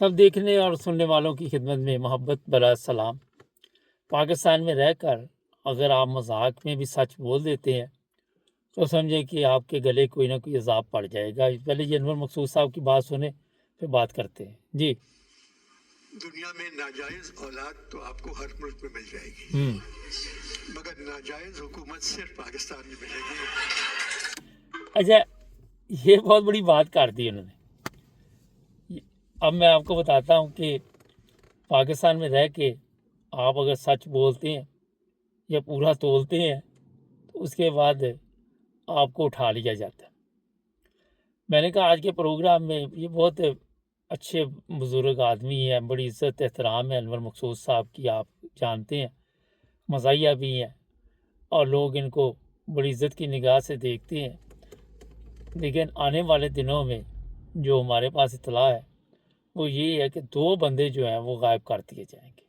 سب دیکھنے اور سننے والوں کی خدمت میں محبت بھرا سلام۔ پاکستان میں رہ کر اگر آپ مذاق میں بھی سچ بول دیتے ہیں تو سمجھیں کہ آپ کے گلے کوئی نہ کوئی عذاب پڑ جائے گا۔ پہلے یہ انور مقصود صاحب کی بات سنیں پھر بات کرتے ہیں۔ جی، دنیا میں ناجائز اولاد تو آپ کو ہر ملک میں مل جائے گی، مگر ناجائز حکومت صرف پاکستان میں ملے گی۔ اچھا، یہ بہت بڑی بات کر دی انہوں نے۔ اب میں آپ کو بتاتا ہوں کہ پاکستان میں رہ کے آپ اگر سچ بولتے ہیں یا پورا تولتے ہیں تو اس کے بعد آپ کو اٹھا لیا جاتا ہے۔ میں نے کہا آج کے پروگرام میں یہ بہت اچھے بزرگ آدمی ہیں، بڑی عزت احترام ہے انور مقصود صاحب کی، آپ جانتے ہیں، مزاحیہ بھی ہیں اور لوگ ان کو بڑی عزت کی نگاہ سے دیکھتے ہیں۔ لیکن آنے والے دنوں میں جو ہمارے پاس اطلاع ہے وہ یہ ہے کہ 2 بندے جو ہیں وہ غائب کر دیے جائیں گے۔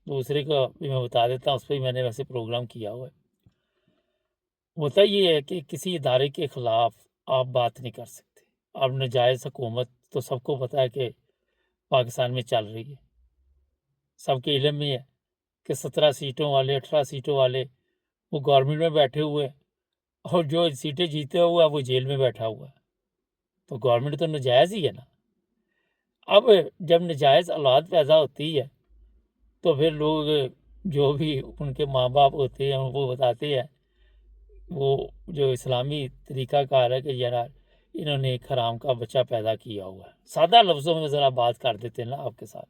دوسرے کا بھی میں بتا دیتا ہوں، اس پہ میں نے ویسے پروگرام کیا ہوا ہے۔ ہوتا یہ ہے کہ کسی ادارے کے خلاف آپ بات نہیں کر سکتے۔ اب ناجائز حکومت تو سب کو پتہ ہے کہ پاکستان میں چل رہی ہے، سب کے علم میں ہے کہ 17 سیٹوں والے 18 سیٹوں والے وہ گورنمنٹ میں بیٹھے ہوئے ہیں اور جو سیٹیں جیتے ہوا وہ جیل میں بیٹھا ہوا ہے۔ تو گورنمنٹ تو ناجائز ہی ہے نا۔ اب جب ناجائز اولاد پیدا ہوتی ہے تو پھر لوگ جو بھی ان کے ماں باپ ہوتے ہیں وہ بتاتے ہیں، وہ جو اسلامی طریقہ کار ہے کہ یار انہوں نے ایک حرام کا بچہ پیدا کیا ہوا ہے۔ سادہ لفظوں میں ذرا بات کر دیتے ہیں نا آپ کے ساتھ،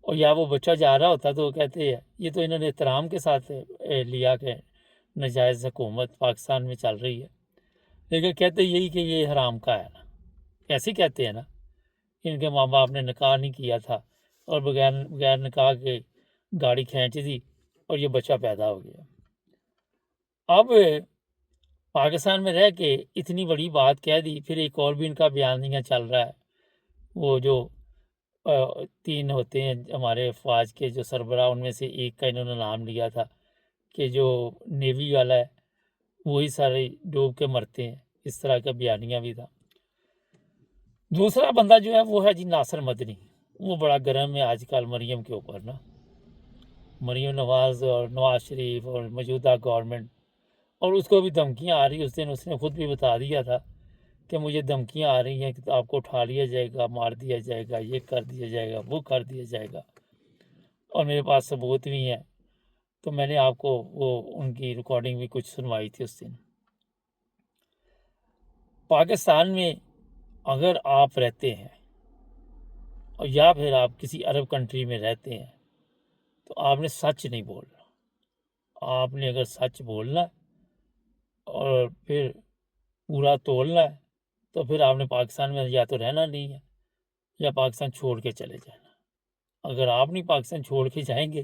اور یا وہ بچہ جا رہا ہوتا تو وہ کہتے ہیں یہ تو انہوں نے احترام کے ساتھ لیا کہ ناجائز حکومت پاکستان میں چل رہی ہے، لیکن کہتے یہی کہ یہ حرام کا ہے نا، ایسے ہی کہتے ہیں نا۔ ان کے ماں باپ نے نکاح نہیں کیا تھا اور بغیر نکاح کے گاڑی کھینچ دی اور یہ بچہ پیدا ہو گیا۔ اب پاکستان میں رہ کے اتنی بڑی بات کہہ دی، پھر ایک اور بھی ان کا بیانیہ چل رہا ہے۔ وہ جو 3 ہوتے ہیں ہمارے افواج کے جو سربراہ، ان میں سے ایک کا انہوں نے نام لیا تھا کہ جو نیوی والا ہے وہی سارے ڈوب کے مرتے ہیں، اس طرح کا بیانیہ بھی تھا۔ دوسرا بندہ جو ہے وہ ہے جی ناصر مدنی، وہ بڑا گرم ہے آج کل مریم کے اوپر نا، مریم نواز اور نواز شریف اور موجودہ گورنمنٹ، اور اس کو بھی دھمکیاں آ رہی ہیں۔ اس دن اس نے خود بھی بتا دیا تھا کہ مجھے دھمکیاں آ رہی ہیں کہ آپ کو اٹھا لیا جائے گا، مار دیا جائے گا، یہ کر دیا جائے گا، وہ کر دیا جائے گا، اور میرے پاس ثبوت بھی ہیں۔ تو میں نے آپ کو وہ ان کی ریکارڈنگ بھی کچھ سنوائی تھی اس دن۔ پاکستان میں اگر آپ رہتے ہیں اور یا پھر آپ کسی عرب کنٹری میں رہتے ہیں تو آپ نے سچ نہیں بولنا۔ آپ نے اگر سچ بولنا اور پھر پورا تولنا ہے تو پھر آپ نے پاکستان میں یا تو رہنا نہیں ہے یا پاکستان چھوڑ کے چلے جانا۔ اگر آپ نہیں پاکستان چھوڑ کے جائیں گے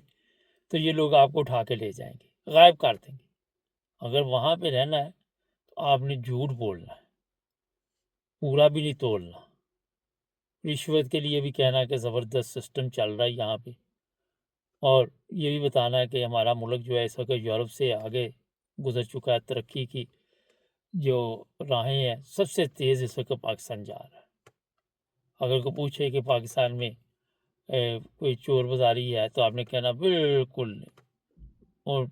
تو یہ لوگ آپ کو اٹھا کے لے جائیں گے، غائب کر دیں گے۔ اگر وہاں پہ رہنا ہے تو آپ نے جھوٹ بولنا ہے، پورا بھی نہیں تولنا۔ رشوت کے لیے بھی کہنا کہ زبردست سسٹم چل رہا ہے یہاں پہ، اور یہ بھی بتانا ہے کہ ہمارا ملک جو ہے اس وقت یورپ سے آگے گزر چکا ہے، ترقی کی جو راہیں ہیں سب سے تیز اس وقت پاکستان جا رہا ہے۔ اگر کوئی پوچھے کہ پاکستان میں کوئی چور بازاری ہے تو آپ نے کہنا بالکل نہیں۔ اور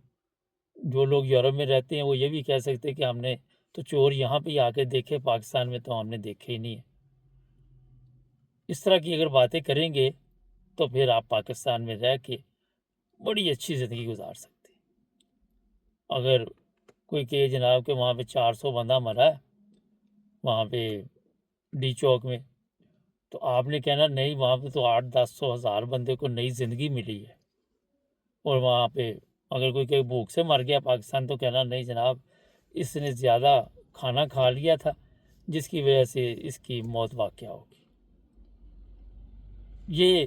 جو لوگ یورپ میں رہتے ہیں وہ یہ بھی کہہ سکتے کہ ہم نے تو چور یہاں پہ آ کے دیکھے، پاکستان میں تو ہم نے دیکھے ہی نہیں ہے۔ اس طرح کی اگر باتیں کریں گے تو پھر آپ پاکستان میں رہ کے بڑی اچھی زندگی گزار سکتے ہیں۔ اگر کوئی کہے جناب کہ وہاں پہ 400 بندہ مرا ہے وہاں پہ ڈی چوک میں، تو آپ نے کہنا نہیں، وہاں پہ تو 800-1000 1000 بندے کو نئی زندگی ملی ہے۔ اور وہاں پہ اگر کوئی کہ بھوک سے مر گیا پاکستان تو کہنا نہیں جناب، اس نے زیادہ کھانا کھا لیا تھا جس کی وجہ سے اس کی موت واقع ہوگی۔ یہ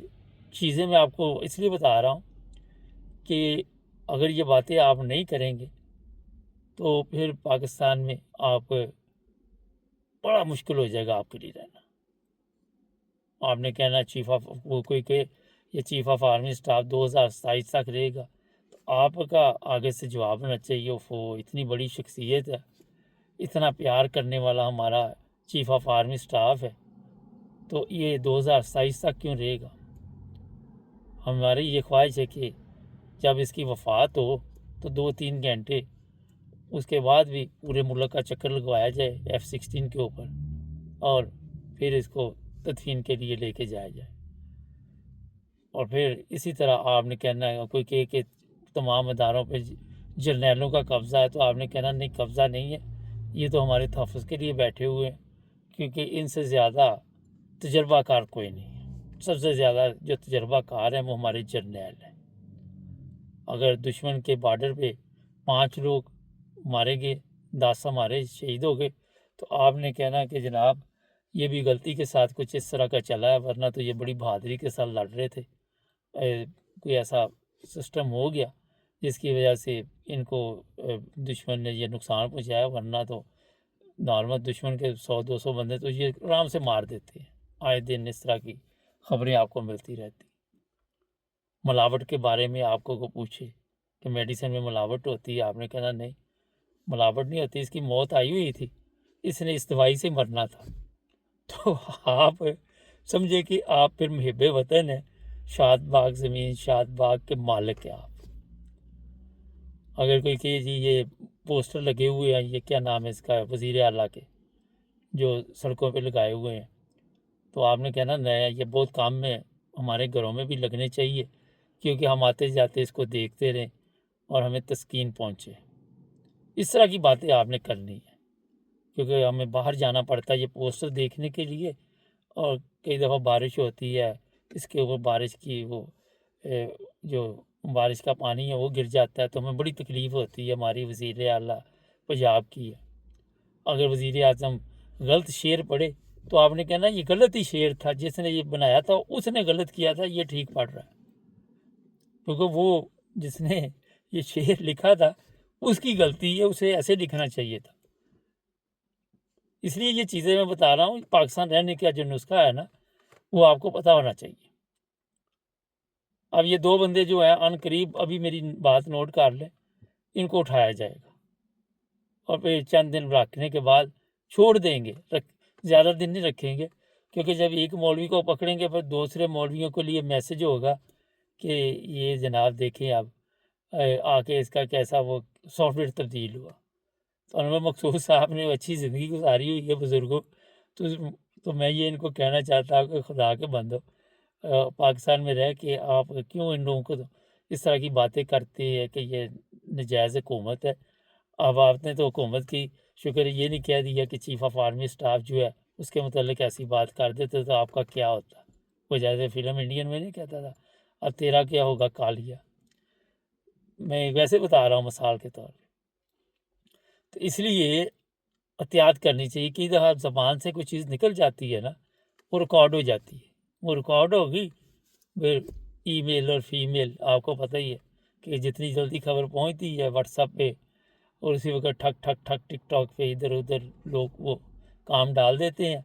چیزیں میں آپ کو اس لیے بتا رہا ہوں کہ اگر یہ باتیں آپ نہیں کریں گے تو پھر پاکستان میں آپ بڑا مشکل ہو جائے گا آپ کے لیے رہنا۔ آپ نے کہنا چیف آف وہ کوئی کہ یہ چیف آف آرمی سٹاف 2027 تک رہے گا، تو آپ کا آگے سے جواب ہونا چاہیے وہ اتنی بڑی شخصیت ہے، اتنا پیار کرنے والا ہمارا چیف آف آرمی سٹاف ہے، تو یہ 2027 تک کیوں رہے گا؟ ہماری یہ خواہش ہے کہ جب اس کی وفات ہو تو 2-3 گھنٹے اس کے بعد بھی پورے ملک کا چکر لگوایا جائے F-16 کے اوپر، اور پھر اس کو تدفین کے لیے لے کے جایا جائے۔ اور پھر اسی طرح آپ نے کہنا ہے، کوئی کہے کہ تمام اداروں پہ جرنیلوں کا قبضہ ہے، تو آپ نے کہنا نہیں، قبضہ نہیں ہے، یہ تو ہمارے تحفظ کے لیے بیٹھے ہوئے ہیں، کیونکہ ان سے زیادہ تجربہ کار کوئی نہیں ہے۔ سب سے زیادہ جو تجربہ کار ہیں وہ ہمارے جرنیل ہیں۔ اگر دشمن کے بارڈر پہ 5 لوگ مارے گئے، 10 ہمارے شہید ہو گئے، تو آپ نے کہنا کہ جناب یہ بھی غلطی کے ساتھ کچھ اس طرح کا چلا ہے، ورنہ تو یہ بڑی بہادری کے ساتھ لڑ رہے تھے۔ کوئی ایسا سسٹم ہو گیا جس کی وجہ سے ان کو دشمن نے یہ نقصان پہنچایا، ورنہ تو نارمل دشمن کے 100-200 بندے تو یہ آرام سے مار دیتے ہیں۔ آئے دن اس طرح کی خبریں آپ کو ملتی رہتی۔ ملاوٹ کے بارے میں آپ کو پوچھے کہ میڈیسن میں ملاوٹ ہوتی ہے، آپ نے کہنا نہیں، ملاوٹ نہیں ہوتی، اس کی موت آئی ہوئی تھی، اس نے اس دوائی سے مرنا تھا۔ تو آپ سمجھے کہ آپ پھر محب وطن ہیں، شاد باغ زمین، شاد باغ کے مالک ہیں آپ۔ اگر کوئی کہ جی یہ پوسٹر لگے ہوئے ہیں، یہ کیا نام ہے اس کا، وزیر اعلیٰ کے، جو سڑکوں پہ لگائے ہوئے ہیں، تو آپ نے کہنا نیا، یہ بہت کام میں ہمارے گھروں میں بھی لگنے چاہیے، کیونکہ ہم آتے جاتے اس کو دیکھتے رہیں اور ہمیں تسکین پہنچے۔ اس طرح کی باتیں آپ نے کرنی ہے، کیونکہ ہمیں باہر جانا پڑتا ہے یہ پوسٹر دیکھنے کے لیے، اور کئی دفعہ بارش ہوتی ہے، اس کے اوپر بارش کی وہ جو بارش کا پانی ہے وہ گر جاتا ہے، تو ہمیں بڑی تکلیف ہوتی ہے۔ ہماری وزیر اعلیٰ پنجاب کی ہے، اگر وزیر اعظم غلط شعر پڑھے تو آپ نے کہنا یہ غلط ہی شعر تھا، جس نے یہ بنایا تھا اس نے غلط کیا تھا، یہ ٹھیک پڑھ رہا ہے، کیونکہ وہ جس نے یہ شعر لکھا تھا اس کی غلطی ہے، اسے ایسے لکھنا چاہیے تھا۔ اس لیے یہ چیزیں میں بتا رہا ہوں، پاکستان رہنے کا جو نسخہ ہے نا وہ آپ کو پتہ ہونا چاہیے۔ اب یہ 2 بندے جو ہیں ان قریب، ابھی میری بات نوٹ کر لیں، ان کو اٹھایا جائے گا اور پھر چند دن رکھنے کے بعد چھوڑ دیں گے، زیادہ دن نہیں رکھیں گے، کیونکہ جب ایک مولوی کو پکڑیں گے پھر دوسرے مولویوں کے لیے میسج ہوگا کہ یہ جناب دیکھیں اب آ کے اس کا کیسا وہ سافٹ ویئر تبدیل ہوا۔ تو انور مقصود صاحب نے اچھی زندگی گزاری ہوئی ہے بزرگوں، تو میں یہ ان کو کہنا چاہتا ہوں کہ خدا کے بندو، پاکستان میں رہ کے آپ کیوں ان لوگوں کو اس طرح کی باتیں کرتے ہیں کہ یہ نجائز حکومت ہے۔ اب آپ نے تو حکومت کی شکر یہ نہیں کہہ دیا کہ چیف آف آرمی اسٹاف جو ہے اس کے متعلق ایسی بات کر دیتے تو آپ کا کیا ہوتا؟ وہ جیسے فلم انڈین میں نہیں کہتا تھا اب تیرا کیا ہوگا کالیا۔ میں ویسے بتا رہا ہوں مثال کے طور پہ۔ تو اس لیے احتیاط کرنی چاہیے کہ ادھر زبان سے کوئی چیز نکل جاتی ہے نا وہ ریکارڈ ہو جاتی ہے، وہ ریکارڈ ہوگی پھر ای میل اور فیمیل آپ کو پتہ ہی ہے کہ جتنی جلدی خبر پہنچتی ہے واٹس ایپ پہ، اور اسی وقت ٹھک ٹھک ٹھک ٹک ٹاک پہ ادھر ادھر لوگ وہ کام ڈال دیتے ہیں۔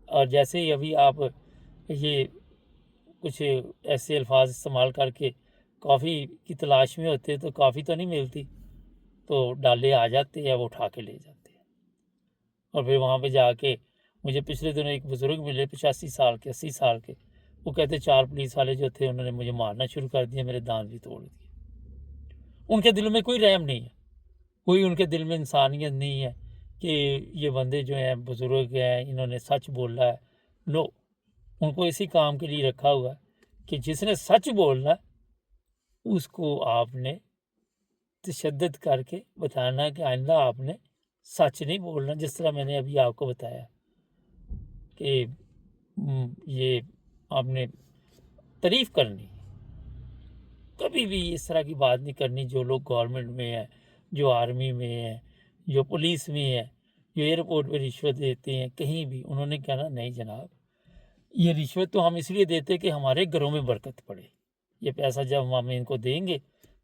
اور جیسے ہی ابھی آپ یہ کچھ ایسے الفاظ استعمال کر کے کافی کی تلاش میں ہوتے تو کافی تو نہیں ملتی، تو ڈالے آ جاتے ہیں، وہ اٹھا کے لے جاتے ہیں۔ اور پھر وہاں پہ جا کے مجھے پچھلے دنوں ایک بزرگ ملے 85 سال کے 80 سال کے، وہ کہتے 4 پولیس والے جو تھے انہوں نے مجھے مارنا شروع کر دیا، میرے دانت بھی توڑ دیے۔ ان کے دل میں کوئی رحم نہیں ہے، کوئی ان کے دل میں انسانیت نہیں ہے کہ یہ بندے جو ہیں بزرگ ہیں انہوں نے سچ بولا ہے۔ نو، ان کو اسی کام کے لیے رکھا ہوا ہے کہ جس نے سچ بولنا اس کو آپ نے تشدد کر کے بتانا کہ آئندہ آپ نے سچ نہیں بولنا، جس طرح میں نے ابھی آپ کو بتایا کہ یہ آپ نے تعریف کرنی، کبھی بھی اس طرح کی بات نہیں کرنی۔ جو لوگ گورنمنٹ میں ہیں، جو آرمی میں ہیں، جو پولیس میں ہیں، جو ایئرپورٹ پہ رشوت دیتے ہیں، کہیں بھی انہوں نے کہنا نہیں جناب، یہ رشوت تو ہم اس لیے دیتے کہ ہمارے گھروں میں برکت پڑے، یہ پیسہ جب ہم ان کو دیں گے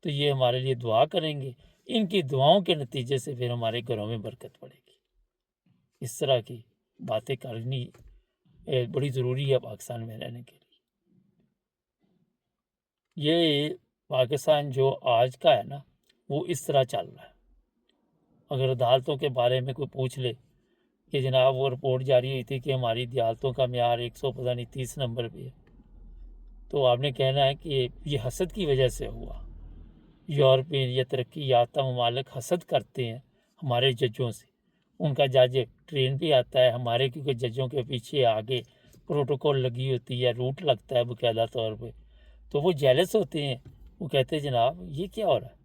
تو یہ ہمارے لیے دعا کریں گے، ان کی دعاؤں کے نتیجے سے پھر ہمارے گھروں میں برکت پڑے گی۔ اس طرح کی باتیں کرنی بڑی ضروری ہے پاکستان میں رہنے کے لیے۔ یہ پاکستان جو آج کا ہے نا وہ اس طرح چل رہا ہے۔ اگر عدالتوں کے بارے میں کوئی پوچھ لے کہ جناب وہ رپورٹ جاری ہوئی تھی کہ ہماری عدالتوں کا معیار 130 نمبر پہ ہے، تو آپ نے کہنا ہے کہ یہ حسد کی وجہ سے ہوا۔ یورپین یا ترقی یافتہ ممالک حسد کرتے ہیں ہمارے ججوں سے، ان کا جج ٹرین پہ آتا ہے، ہمارے کیونکہ ججوں کے پیچھے آگے پروٹوکول لگی ہوتی ہے، روٹ لگتا ہے باقاعدہ طور پہ، تو وہ جیلس ہوتے ہیں، وہ کہتے ہیں جناب یہ کیا ہو رہا ہے۔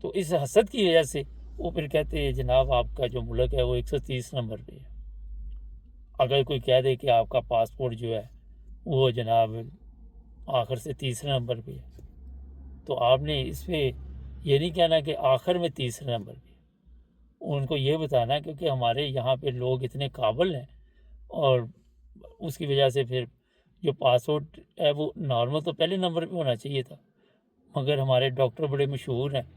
تو اس حسد کی وجہ سے وہ پھر کہتے ہیں جناب آپ کا جو ملک ہے وہ 130 نمبر پہ ہے۔ اگر کوئی کہہ دے کہ آپ کا پاسپورٹ جو ہے وہ جناب آخر سے 30 نمبر پہ ہے، تو آپ نے اس پہ یہ نہیں کہنا کہ آخر میں 30 نمبر پہ، ان کو یہ بتانا ہے کیونکہ ہمارے یہاں پہ لوگ اتنے قابل ہیں، اور اس کی وجہ سے پھر جو پاسپورٹ ہے وہ نارمل تو پہلے نمبر پہ ہونا چاہیے تھا، مگر ہمارے ڈاکٹر بڑے مشہور ہیں،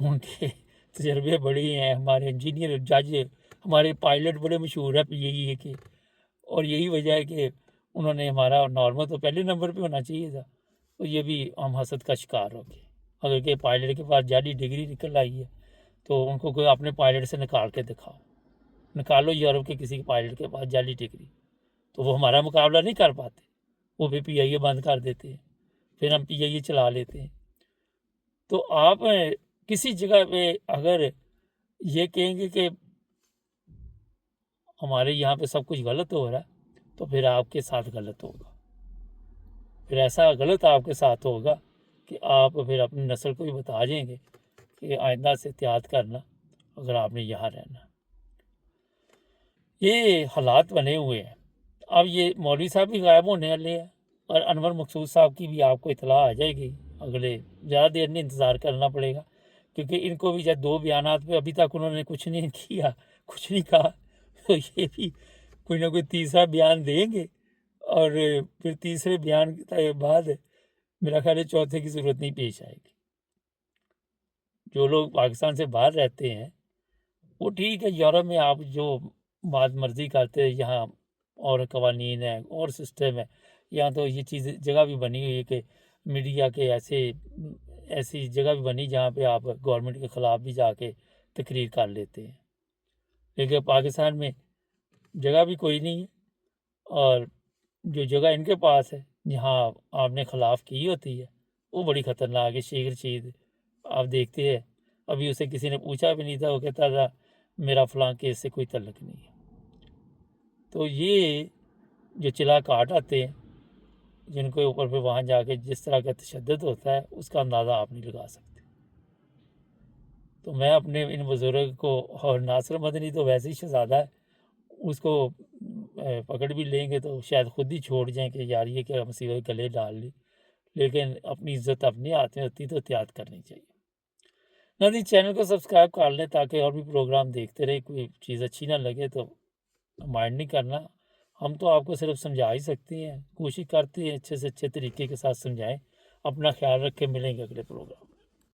ان کے تجربے بڑے ہیں، ہمارے انجینئر جج ہمارے پائلٹ بڑے مشہور ہیں، یہی ہے کہ اور یہی وجہ ہے کہ انہوں نے ہمارا نارمل تو پہلے نمبر پہ ہونا چاہیے تھا، تو یہ بھی ہم حسد کا شکار ہو گئے۔ اگر کہ پائلٹ کے پاس جعلی ڈگری نکل آئی ہے تو ان کو کوئی اپنے پائلٹ سے نکال کے دکھاؤ، نکالو یورپ کے کسی پائلٹ کے پاس جعلی ڈگری، تو وہ ہمارا مقابلہ نہیں کر پاتے، وہ بھی پی آئی اے بند کر دیتے ہیں، پھر ہم پی آئی اے چلا لیتے ہیں۔ تو آپ کسی جگہ پہ اگر یہ کہیں گے کہ ہمارے یہاں پہ سب کچھ غلط ہو رہا ہے تو پھر آپ کے ساتھ غلط ہوگا، پھر ایسا غلط آپ کے ساتھ ہوگا کہ آپ پھر اپنی نسل کو بھی بتا جائیں گے کہ آئندہ سے احتیاط کرنا اگر آپ نے یہاں رہنا۔ یہ حالات بنے ہوئے ہیں۔ اب یہ مولوی صاحب بھی غائب ہونے والے ہیں، اور انور مقصود صاحب کی بھی آپ کو اطلاع آ جائے گی، اگلے زیادہ دیر نہیں انتظار کرنا پڑے گا، کیونکہ ان کو بھی جب 2 بیانات پہ ابھی تک انہوں نے کچھ نہیں کیا، کچھ نہیں کہا، تو یہ بھی کوئی نہ کوئی تیسرا بیان دیں گے، اور پھر تیسرے بیان کے بعد میرا خیال ہے چوتھے کی ضرورت نہیں پیش آئے گی۔ جو لوگ پاکستان سے باہر رہتے ہیں وہ ٹھیک ہے، یورپ میں آپ جو بات مرضی کرتے ہیں، یہاں اور قوانین ہیں اور سسٹم ہے، یہاں تو یہ چیز جگہ بھی بنی ہوئی ہے کہ میڈیا کے ایسی جگہ بھی بنی جہاں پہ آپ گورنمنٹ کے خلاف بھی جا کے تقریر کر لیتے ہیں، لیکن پاکستان میں جگہ بھی کوئی نہیں ہے، اور جو جگہ ان کے پاس ہے جہاں آپ نے خلاف کی ہوتی ہے وہ بڑی خطرناک ہے۔ شیخ رشید آپ دیکھتے ہیں، ابھی اسے کسی نے پوچھا بھی نہیں تھا، وہ کہتا تھا میرا فلاں کیس سے کوئی تعلق نہیں ہے۔ تو یہ جو چلا کاٹ آتے ہیں جن کے اوپر پھر وہاں جا کے جس طرح کا تشدد ہوتا ہے اس کا اندازہ آپ نہیں لگا سکتے۔ تو میں اپنے ان بزرگ کو، اور ناصر مدنی تو ویسے ہی شہزادہ ہے، اس کو پکڑ بھی لیں گے تو شاید خود ہی چھوڑ جائیں کہ یار یہ کیا مصیبت گلے ڈال لی، لیکن اپنی عزت اپنے ہاتھ میں ہوتی تو احتیاط کرنی چاہیے۔ ناظرین چینل کو سبسکرائب کر لیں تاکہ اور بھی پروگرام دیکھتے رہے، کوئی چیز اچھی نہ لگے تو مائنڈ نہیں کرنا، ہم تو آپ کو صرف سمجھا ہی سکتے ہیں، کوشش کرتے ہیں اچھے سے اچھے طریقے کے ساتھ سمجھائیں۔ اپنا خیال رکھیں، ملیں گے اگلے پروگرام۔